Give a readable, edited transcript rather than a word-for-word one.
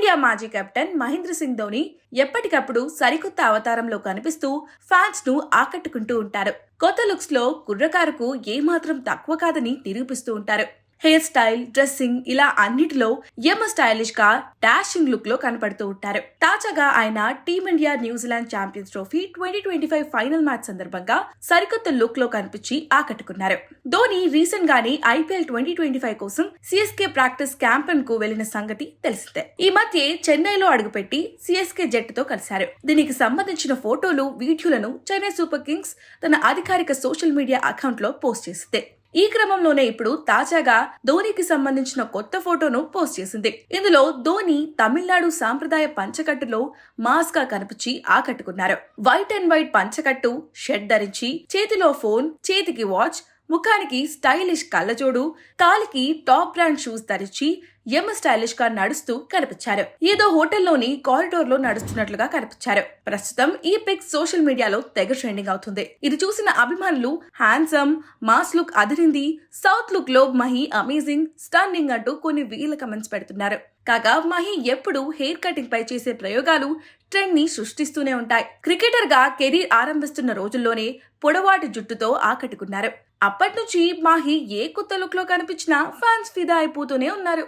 Team India మాజీ captain Mahindra Singh Dhoni ఎప్పటికప్పుడు సరికొత్త అవతారంలో కనిపిస్తూ ఫ్యాన్స్ ను ఆకట్టుకుంటూ ఉంటారు. కొత్త లుక్స్ లో కుర్రకారుకు ఏమాత్రం తక్కువ కాదని నిరూపిస్తూ ఉంటారు. హెయిర్ స్టైల్, డ్రెస్సింగ్ ఇలా అన్నిటిలో స్టైలిష్ గా డాషింగ్ లుక్ లో కనపడుతూ ఉంటారు. తాజాగా ఆయన team India New Zealand champions trophy 2025 final match సందర్భంగా సరికొత్త లుక్ లో కనిపించి ఆకట్టుకున్నారు. ధోని రీసెంట్ గానే IPL 2025 కోసం సిఎస్కే ప్రాక్టీస్ క్యాంపెన్ కు వెళ్లిన సంగతి తెలిసిందే. ఈ మధ్య చెన్నైలో అడుగుపెట్టి సిఎస్కే జట్టుతో కలిశారు. దీనికి సంబంధించిన ఫోటోలు, వీడియోలను చెన్నై సూపర్ కింగ్స్ తన అధికారిక సోషల్ మీడియా అకౌంట్ లో పోస్ట్ చేసింది. ఈ క్రమంలోనే ఇప్పుడు తాజాగా ధోనికి సంబంధించిన కొత్త ఫోటోను పోస్ట్ చేసింది. ఇందులో ధోని తమిళనాడు సాంప్రదాయ పంచకట్టులో మాస్ గా కనిపించి ఆకట్టుకున్నారు. వైట్ అండ్ వైట్ పంచకట్టు, షర్ట్ ధరించి, చేతిలో ఫోన్, చేతికి వాచ్, ముఖానికి స్టైలిష్ కళ్ళజోడు, కాలికి టాప్ బ్రాండ్ షూస్ ధరించి స్టైలిష్ గా నడుస్తూ కనిపించారు. ఏదో హోటల్లోని కారిడోర్ లో నడుస్తున్నట్లుగా కనిపించారు. ప్రస్తుతం ఈ పిక్ సోషల్ మీడియాలో తెగ ట్రెండింగ్ అవుతుంది. ఇది చూసిన అభిమానులు హ్యాండ్సమ్, మాస్ లుక్ అదిరింది, సౌత్ లుక్ లో మహి అమేజింగ్, స్టన్నింగ్ అంటూ కొన్ని వేల కమెంట్స్ పెడుతున్నారు. కాగా మహి ఎప్పుడు హెయిర్ కటింగ్ పై చేసే ప్రయోగాలు ట్రెండ్ ని సృష్టిస్తూనే ఉంటాయి. క్రికెటర్ గా కెరీర్ ఆరంభిస్తున్న రోజుల్లోనే పొడవాటి జుట్టుతో ఆకట్టుకున్నారు. అప్పటి నుంచి మాహి ఏ కొత్త లుక్ లో కనిపించినా ఫ్యాన్స్ ఫిదా అయిపోతూనే ఉన్నారు.